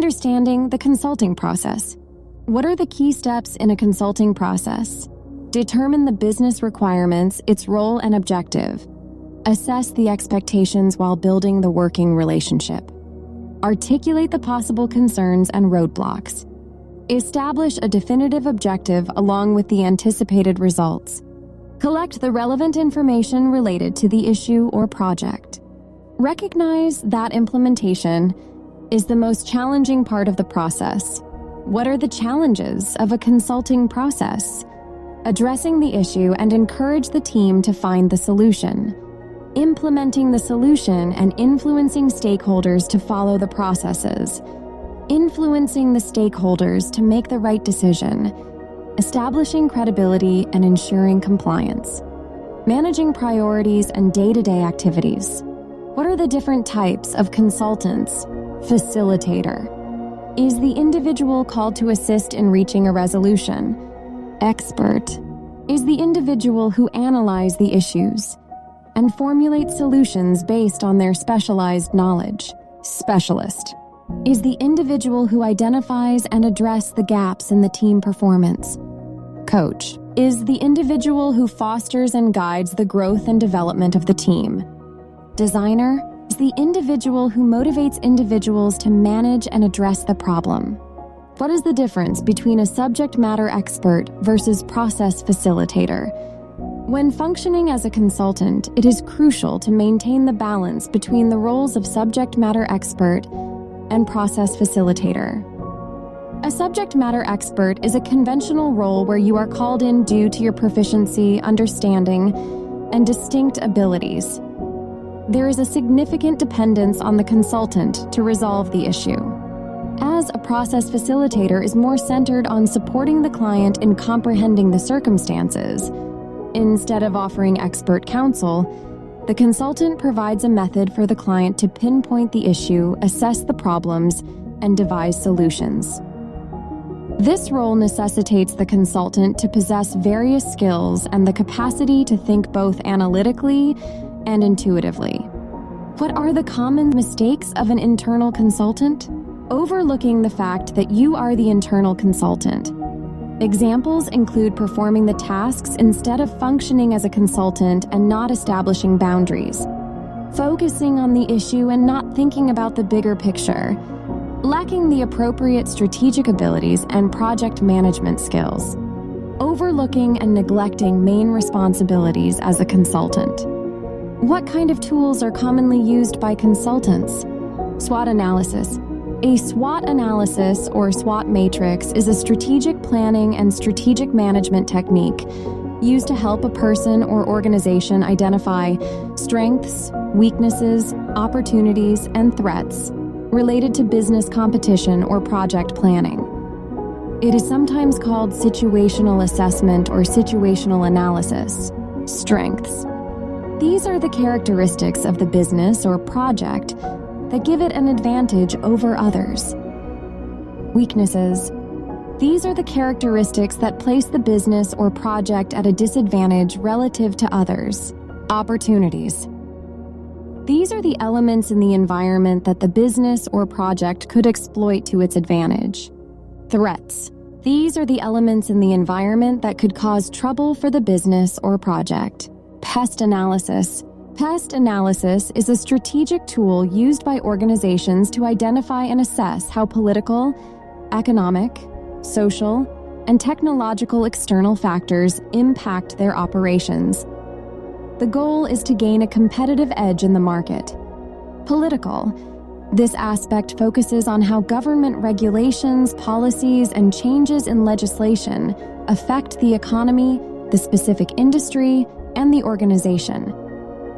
Understanding the consulting process. What are the key steps in a consulting process? Determine the business requirements, its role and objective. Assess the expectations while building the working relationship. Articulate the possible concerns and roadblocks. Establish a definitive objective along with the anticipated results. Collect the relevant information related to the issue or project. Recognize that implementation is the most challenging part of the process. What are the challenges of a consulting process? Addressing the issue and encourage the team to find the solution. Implementing the solution and influencing stakeholders to follow the processes. Influencing the stakeholders to make the right decision. Establishing credibility and ensuring compliance. Managing priorities and day-to-day activities. What are the different types of consultants? Facilitator is the individual called to assist in reaching a resolution. Expert is the individual who analyzes the issues and formulate solutions based on their specialized knowledge. Specialist is the individual who identifies and addresses the gaps in the team performance. Coach is the individual who fosters and guides the growth and development of the team. Designer is the individual who motivates individuals to manage and address the problem. What is the difference between a subject matter expert versus process facilitator? When functioning as a consultant, it is crucial to maintain the balance between the roles of subject matter expert and process facilitator. A subject matter expert is a conventional role where you are called in due to your proficiency, understanding, and distinct abilities. There is a significant dependence on the consultant to resolve the issue, as a process facilitator is more centered on supporting the client in comprehending the circumstances. Instead of offering expert counsel, the consultant provides a method for the client to pinpoint the issue, assess the problems, and devise solutions. This role necessitates the consultant to possess various skills and the capacity to think both analytically and intuitively. What are the common mistakes of an internal consultant? Overlooking the fact that you are the internal consultant. Examples include performing the tasks instead of functioning as a consultant and not establishing boundaries. Focusing on the issue and not thinking about the bigger picture. Lacking the appropriate strategic abilities and project management skills. Overlooking and neglecting main responsibilities as a consultant. What kind of tools are commonly used by consultants? SWOT analysis. A SWOT analysis or SWOT matrix is a strategic planning and strategic management technique used to help a person or organization identify strengths, weaknesses, opportunities, and threats related to business competition or project planning. It is sometimes called situational assessment or situational analysis. Strengths. These are the characteristics of the business or project that give it an advantage over others. Weaknesses. These are the characteristics that place the business or project at a disadvantage relative to others. Opportunities. These are the elements in the environment that the business or project could exploit to its advantage. Threats. These are the elements in the environment that could cause trouble for the business or project. Pest analysis. Pest analysis is a strategic tool used by organizations to identify and assess how political, economic, social, and technological external factors impact their operations. The goal is to gain a competitive edge in the market. Political. This aspect focuses on how government regulations, policies, and changes in legislation affect the economy, the specific industry, and the organization.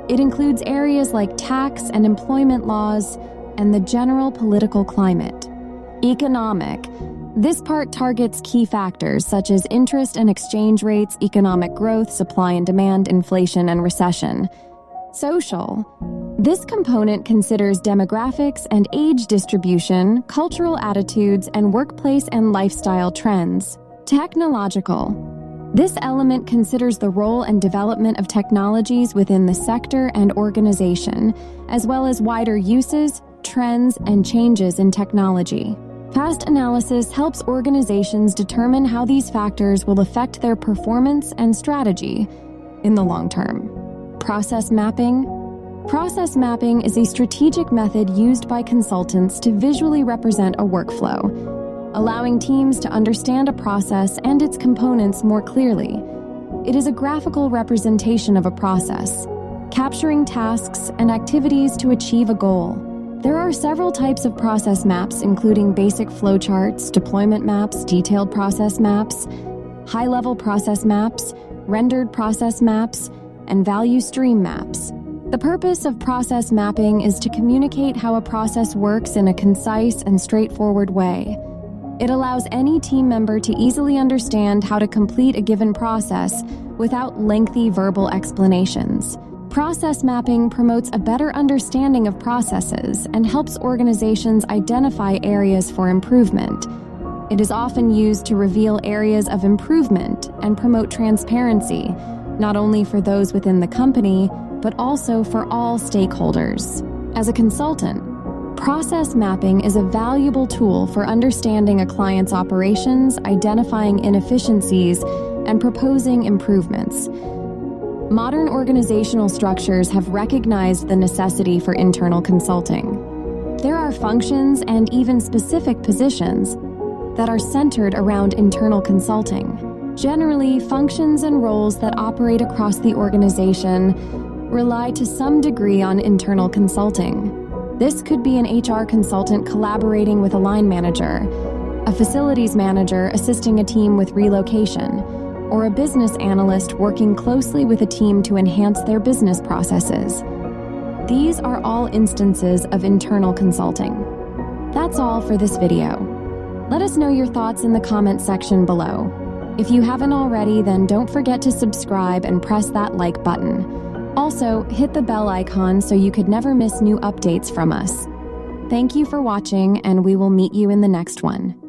It includes areas like tax and employment laws and the general political climate. Economic. This part targets key factors such as interest and exchange rates, economic growth, supply and demand, inflation, and recession. Social. This component considers demographics and age distribution, cultural attitudes, and workplace and lifestyle trends. Technological. This element considers the role and development of technologies within the sector and organization, as well as wider uses, trends, and changes in technology. Fast analysis helps organizations determine how these factors will affect their performance and strategy in the long term. Process mapping. Process mapping is a strategic method used by consultants to visually represent a workflow, allowing teams to understand a process and its components more clearly. It is a graphical representation of a process, capturing tasks and activities to achieve a goal. There are several types of process maps, including basic flowcharts, deployment maps, detailed process maps, high-level process maps, rendered process maps, and value stream maps. The purpose of process mapping is to communicate how a process works in a concise and straightforward way. It allows any team member to easily understand how to complete a given process without lengthy verbal explanations. Process mapping promotes a better understanding of processes and helps organizations identify areas for improvement. It is often used to reveal areas of improvement and promote transparency, not only for those within the company, but also for all stakeholders. As a consultant, process mapping is a valuable tool for understanding a client's operations, identifying inefficiencies, and proposing improvements. Modern organizational structures have recognized the necessity for internal consulting. There are functions and even specific positions that are centered around internal consulting. Generally, functions and roles that operate across the organization rely to some degree on internal consulting. This could be an HR consultant collaborating with a line manager, a facilities manager assisting a team with relocation, or a business analyst working closely with a team to enhance their business processes. These are all instances of internal consulting. That's all for this video. Let us know your thoughts in the comment section below. If you haven't already, then don't forget to subscribe and press that like button. Also, hit the bell icon so you could never miss new updates from us. Thank you for watching, and we will meet you in the next one.